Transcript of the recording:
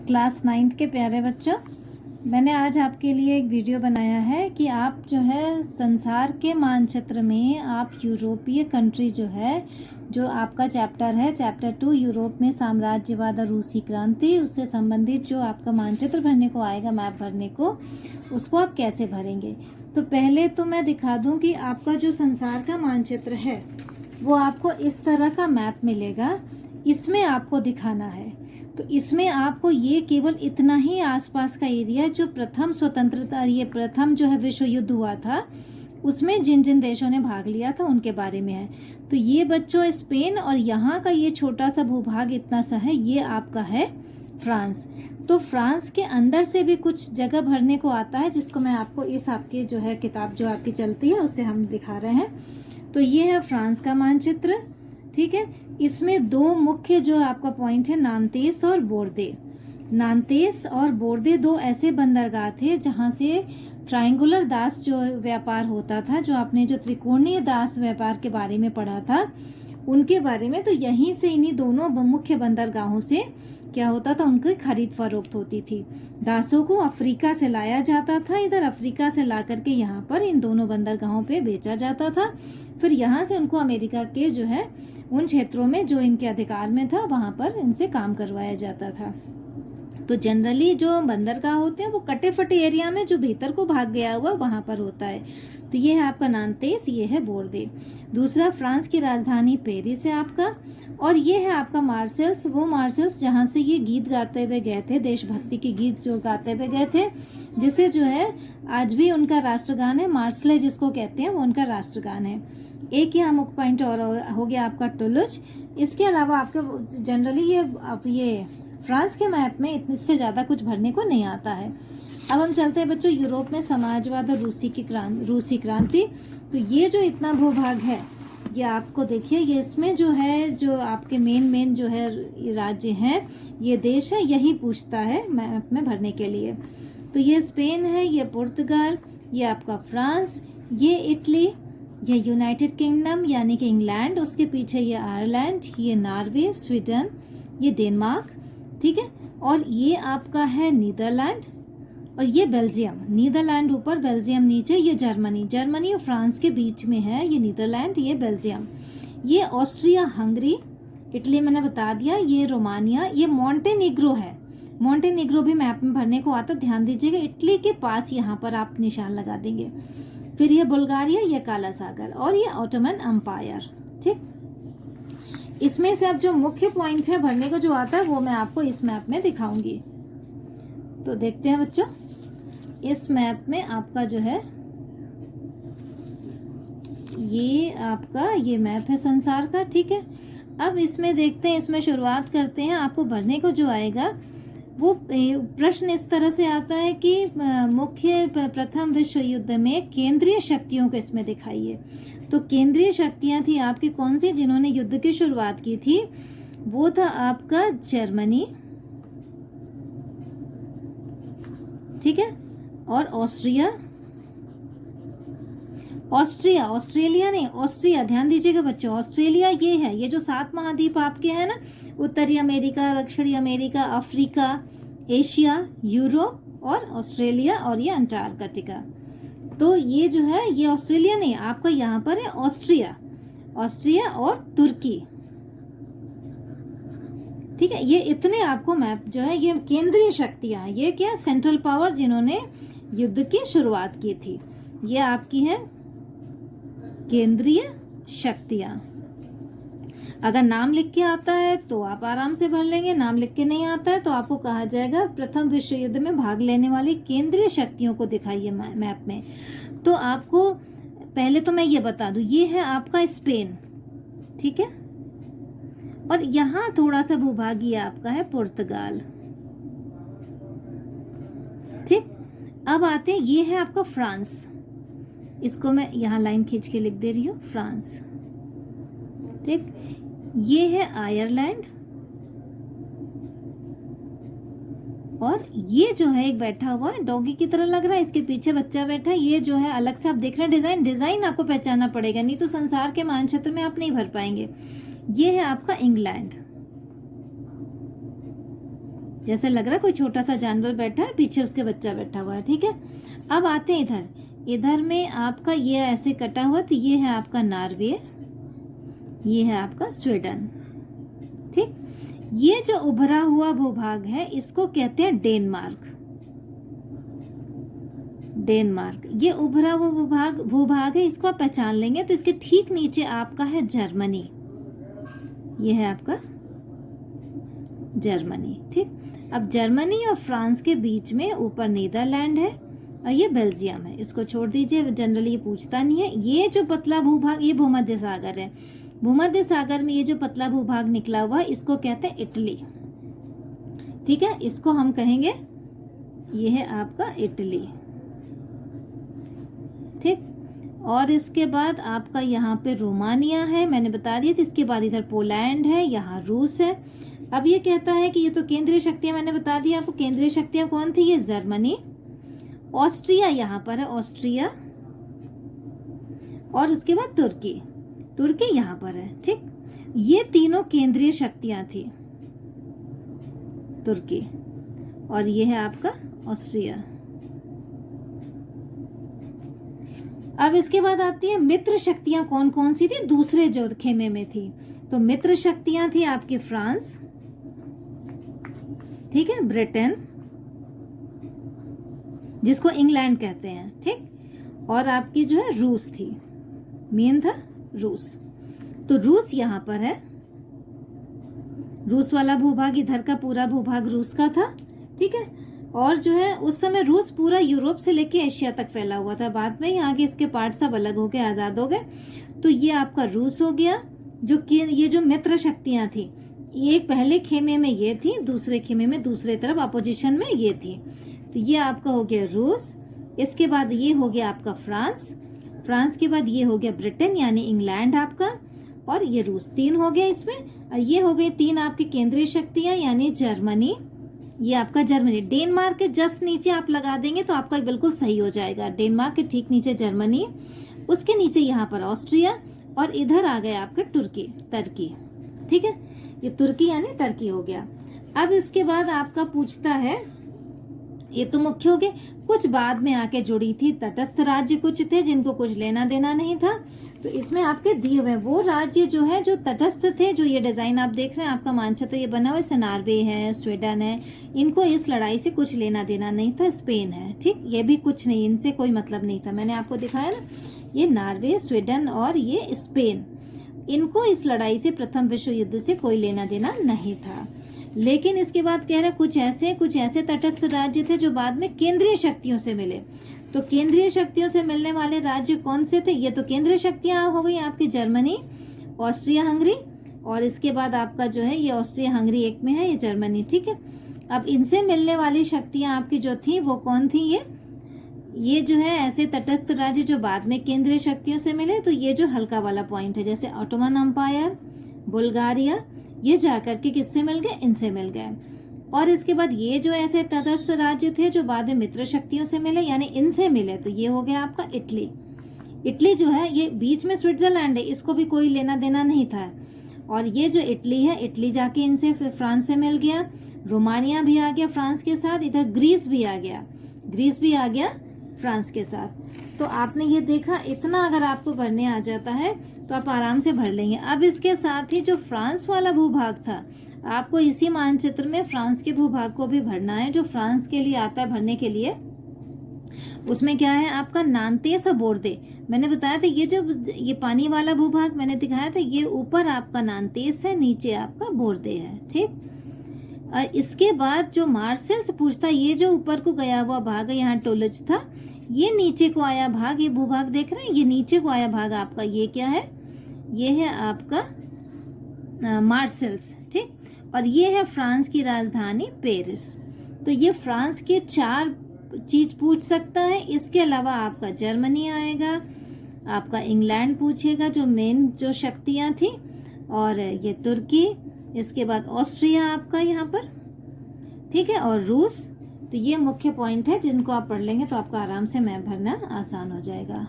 Class 9th के प्यारे बच्चों, मैंने आज आपके लिए एक वीडियो बनाया है कि आप जो है संसार के मानचित्र में आप यूरोपीय कंट्री जो आपका चैप्टर है, चैप्टर 2 यूरोप में साम्राज्यवाद और रूसी क्रांति, उससे संबंधित जो आपका मानचित्र भरने को आएगा, मैप भरने को, उसको आप कैसे भरेंगे। तो पहले तो मैं दिखा दूं कि आपका जो संसार का मानचित्र है वो आपको इस तरह का मैप मिलेगा। इसमें आपको दिखाना है, तो इसमें आपको ये केवल इतना ही आसपास का एरिया जो प्रथम स्वतंत्रता, ये प्रथम जो है विश्व युद्ध हुआ था उसमें जिन जिन देशों ने भाग लिया था उनके बारे में है। तो ये बच्चों स्पेन और यहाँ का ये छोटा सा भूभाग इतना सा है, ये आपका है फ्रांस। तो फ्रांस के अंदर से भी कुछ जगह भरने को आता है, जिसको मैं आपको इस आपकी जो है किताब जो आपकी चलती है उससे हम दिखा रहे हैं। तो ये है फ्रांस का मानचित्र, ठीक है। इसमें दो मुख्य जो आपका पॉइंट है, नांतेस और बोर्दे। नांतेस और बोर्दे दो ऐसे बंदरगाह थे जहां से ट्रायंगुलर दास जो व्यापार होता था, जो आपने जो त्रिकोणीय दास व्यापार के बारे में पढ़ा था उनके बारे में। तो यहीं से, इन्हीं दोनों मुख्य बंदरगाहों से क्या होता था, उनकी खरीद फरोख्त होती थी। दासों को अफ्रीका से लाया जाता था, इधर अफ्रीका से ला करके यहाँ पर इन दोनों बंदरगाहों पे बेचा जाता था। फिर यहाँ से उनको अमेरिका के जो है उन क्षेत्रों में जो इनके अधिकार में था वहां पर इनसे काम करवाया जाता था। तो जनरली जो बंदरगाह होते हैं वो कटे फटे एरिया में, जो भीतर को भाग गया हुआ वहां पर होता है। तो ये है आपका नांतेस, ये है बोर्दे। दूसरा फ्रांस की राजधानी पेरिस है आपका, और ये है आपका मार्सेल्स, वो मार्सेल्स जहां से ये गीत गाते हुए गए थे, देशभक्ति के गीत जो गाते हुए गए थे, जिसे जो है आज भी उनका राष्ट्रगान है, मार्सले जिसको कहते हैं, वो उनका राष्ट्रगान है। एक यहाँ मुख्य पॉइंट और हो गया आपका टुलुज। इसके अलावा आपके जनरली ये फ्रांस के मैप में इससे ज्यादा कुछ भरने को नहीं आता है। अब हम चलते हैं बच्चों यूरोप में समाजवाद और रूसी क्रांति। तो ये जो इतना भूभाग है ये आपको देखिए, ये इसमें जो है जो आपके मेन जो है राज्य हैं, ये देश है, यही पूछता है मैप में भरने के लिए। तो ये स्पेन है, ये पुर्तगाल, ये आपका फ्रांस, ये इटली, ये यूनाइटेड किंगडम यानी कि इंग्लैंड, उसके पीछे ये आयरलैंड, ये नॉर्वे, स्वीडन, ये डेनमार्क, ठीक है। और ये आपका है नीदरलैंड, और ये बेल्जियम। नीदरलैंड ऊपर, बेल्जियम नीचे, ये जर्मनी और फ्रांस के बीच में है ये नीदरलैंड, ये बेल्जियम। ये ऑस्ट्रिया हंगरी, इटली मैंने बता दिया, ये रोमानिया, ये मॉन्टेनिग्रो है। मॉन्टेनिग्रो भी मैप में भरने को आता, ध्यान दीजिएगा, इटली के पास यहाँ पर आप निशान लगा देंगे। फिर ये बुल्गारिया, ये काला सागर, और ये ऑटोमन एम्पायर, ठीक। इसमें से अब जो मुख्य पॉइंट है भरने को जो आता है वो मैं आपको इस मैप में दिखाऊंगी। तो देखते हैं बच्चों, इस मैप में आपका जो है ये आपका ये मैप है संसार का, ठीक है। अब इसमें देखते हैं, इसमें शुरुआत करते हैं। आपको भरने को जो आएगा वो प्रश्न इस तरह से आता है कि मुख्य प्रथम विश्व युद्ध में केंद्रीय शक्तियों को इसमें दिखाइए। तो केंद्रीय शक्तियां थी आपकी कौन सी, जिन्होंने युद्ध की शुरुआत की थी? वो था आपका जर्मनी, ठीक है, और ऑस्ट्रेलिया नहीं, ऑस्ट्रिया, ध्यान दीजिएगा बच्चों, ऑस्ट्रेलिया ये है, ये जो 7 महाद्वीप आपके हैं ना, उत्तरी अमेरिका, दक्षिणी अमेरिका, अफ्रीका, एशिया, यूरोप और ऑस्ट्रेलिया, और ये अंटार्कटिका। तो ये जो है ये ऑस्ट्रेलिया नहीं, आपका यहाँ पर है ऑस्ट्रिया और तुर्की, ठीक है। ये इतने आपको मैप जो है, ये केंद्रीय शक्तियां, ये क्या सेंट्रल पावर जिन्होंने युद्ध की शुरुआत की थी, ये आपकी है केंद्रीय शक्तियां। अगर नाम लिख के आता है तो आप आराम से भर लेंगे, नाम लिख के नहीं आता है तो आपको कहा जाएगा प्रथम विश्व युद्ध में भाग लेने वाली केंद्रीय शक्तियों को दिखाइए मैप में। तो आपको पहले तो मैं ये बता दूं, ये है आपका स्पेन, ठीक है, और यहाँ थोड़ा सा भूभाग ये आपका है पुर्तगाल, ठीक। अब आते हैं, ये है आपका फ्रांस, इसको मैं यहाँ लाइन खींच के लिख दे रही हूँ, फ्रांस, ठीक। ये है आयरलैंड, और ये जो है एक बैठा हुआ है, डॉगी की तरह लग रहा है, इसके पीछे बच्चा बैठा है, ये जो है अलग से आप देख रहे हैं डिजाइन आपको पहचानना पड़ेगा, नहीं तो संसार के मानचित्र में आप नहीं भर पाएंगे। ये है आपका इंग्लैंड, जैसे लग रहा है कोई छोटा सा जानवर बैठा है, पीछे उसके बच्चा बैठा हुआ है। ठीक है, अब आते हैं इधर। इधर में आपका ये ऐसे कटा हुआ, तो ये है आपका नॉर्वे, ये है आपका स्वीडन। ठीक, ये जो उभरा हुआ भूभाग है इसको कहते हैं डेनमार्क। डेनमार्क ये उभरा हुआ भूभाग है, इसको आप पहचान लेंगे। तो इसके ठीक नीचे आपका है जर्मनी, ये है आपका जर्मनी। ठीक, अब जर्मनी और फ्रांस के बीच में ऊपर नीदरलैंड है और ये बेल्जियम है। इसको छोड़ दीजिए, जनरली ये पूछता नहीं है। ये जो पतला भूभाग ये भूमध्य सागर है। भूमध्य सागर में ये जो पतला भूभाग निकला हुआ इसको कहते हैं इटली। ठीक है, इसको हम कहेंगे ये है आपका इटली। ठीक, और इसके बाद आपका यहाँ पे रोमानिया है, मैंने बता दिया था। इसके बाद इधर पोलैंड है, यहाँ रूस है। अब ये कहता है कि ये तो केंद्रीय शक्तियां, मैंने बता दिया आपको केंद्रीय शक्तियां कौन थी, ये जर्मनी, ऑस्ट्रिया यहाँ पर है, ऑस्ट्रिया, और उसके बाद तुर्की, तुर्की यहाँ पर है। ठीक, ये तीनों केंद्रीय शक्तियां थी, तुर्की, और ये है आपका ऑस्ट्रिया। अब इसके बाद आती है मित्र शक्तियां कौन कौन सी थी दूसरे जो खेमे में थी। तो मित्र शक्तियां थी आपके फ्रांस, ठीक है, ब्रिटेन जिसको इंग्लैंड कहते हैं, ठीक, और आपकी जो है रूस थी, मेन था रूस। तो रूस यहां पर है, रूस वाला भूभाग, इधर का पूरा भूभाग रूस का था। ठीक है, और जो है उस समय रूस पूरा यूरोप से लेके एशिया तक फैला हुआ था। बाद में आगे इसके पार्ट सब अलग हो गए, आजाद हो गए। तो ये आपका रूस हो गया। जो ये जो मित्र शक्तियां थी, एक पहले खेमे में ये थी, दूसरे खेमे में दूसरे तरफ अपोजिशन में ये थी। तो ये आपका हो गया रूस। इसके बाद ये हो गया आपका फ्रांस, फ्रांस के बाद ये हो गया ब्रिटेन यानी इंग्लैंड आपका, और ये रूस, तीन हो गए इसमें। और ये हो गए तीन आपकी केंद्रीय शक्तियां यानी जर्मनी, ये आपका जर्मनी। डेनमार्क के जस्ट नीचे आप लगा देंगे तो आपका बिल्कुल सही हो जाएगा। डेनमार्क के ठीक नीचे जर्मनी, उसके नीचे यहाँ पर ऑस्ट्रिया, और इधर आ गया आपका टर्की। ठीक है, ये तुर्की यानी टर्की हो गया। अब इसके बाद आपका पूछता है, ये तो मुख्य हो गए, कुछ बाद में आके जुड़ी थी तटस्थ राज्य कुछ थे जिनको कुछ लेना देना नहीं था। तो इसमें आपके दिए हुए वो राज्य जो है जो तटस्थ थे, जो ये डिजाइन आप देख रहे हैं, आपका मानचित्र ये बना हुआ है, नॉर्वे है, स्वीडन है, इनको इस लड़ाई से कुछ लेना देना नहीं था। स्पेन है, ठीक, ये भी कुछ नहीं, इनसे कोई मतलब नहीं था। मैंने आपको दिखाया ना, ये नॉर्वे, स्वीडन और ये स्पेन, इनको इस लड़ाई से प्रथम विश्व युद्ध से कोई लेना देना नहीं था। लेकिन इसके बाद कह रहे कुछ ऐसे तटस्थ राज्य थे जो बाद में केंद्रीय शक्तियों से मिले। तो केंद्रीय शक्तियों से मिलने वाले राज्य कौन से थे? ये तो केंद्रीय शक्तियां हो गई आपकी जर्मनी, ऑस्ट्रिया हंगरी, और इसके बाद आपका जो है ये ऑस्ट्रिया हंगरी एक में है, ये जर्मनी। ठीक है, अब इनसे मिलने वाली शक्तियां आपकी जो थी वो कौन थी? ये जो है ऐसे तटस्थ राज्य जो बाद में केंद्रीय शक्तियों से मिले। तो ये जो हल्का वाला पॉइंट है, जैसे ऑटोमन एम्पायर, बुल्गारिया, ये जाकर के किससे मिल गए? इनसे मिल गए। और इसके बाद ये जो ऐसे तटस्थ राज्य थे जो बाद में मित्र शक्तियों से मिले यानी इनसे मिले, तो ये हो गया आपका इटली। इटली जो है ये बीच में स्विट्जरलैंड है, इसको भी कोई लेना देना नहीं था। और ये जो इटली है, इटली जाके इनसे फिर फ्रांस से मिल गया। रोमानिया भी आ गया फ्रांस के साथ, इधर ग्रीस भी आ गया फ्रांस के साथ। तो आपने ये देखा, इतना अगर आपको भरने आ जाता है तो आप आराम से भर लेंगे। अब इसके साथ ही जो फ्रांस वाला भूभाग था, आपको इसी मानचित्र में फ्रांस के भूभाग को भी भरना है। जो फ्रांस के लिए आता है भरने के लिए, उसमें क्या है आपका नांतेस और बोर्दे। मैंने बताया था ये पानी वाला भूभाग मैंने दिखाया था, ये ऊपर आपका नांतेस है, नीचे आपका बोर्दे है। ठीक, इसके बाद जो मार्शल से पूछता है, ये जो ऊपर को गया हुआ भाग है, यहाँ टोलज था, ये नीचे को आया भाग, ये भूभाग देख रहे हैं, ये नीचे को आया भाग आपका ये क्या है? ये है आपका मार्शल्स। ठीक, और ये है फ्रांस की राजधानी पेरिस। तो ये फ्रांस के 4 चीज पूछ सकता है। इसके अलावा आपका जर्मनी आएगा, आपका इंग्लैंड पूछेगा जो मेन जो शक्तियां थी, और ये तुर्की, इसके बाद ऑस्ट्रिया आपका यहाँ पर, ठीक है, और रूस। तो ये मुख्य पॉइंट है जिनको आप पढ़ लेंगे तो आपका आराम से मैप भरना आसान हो जाएगा।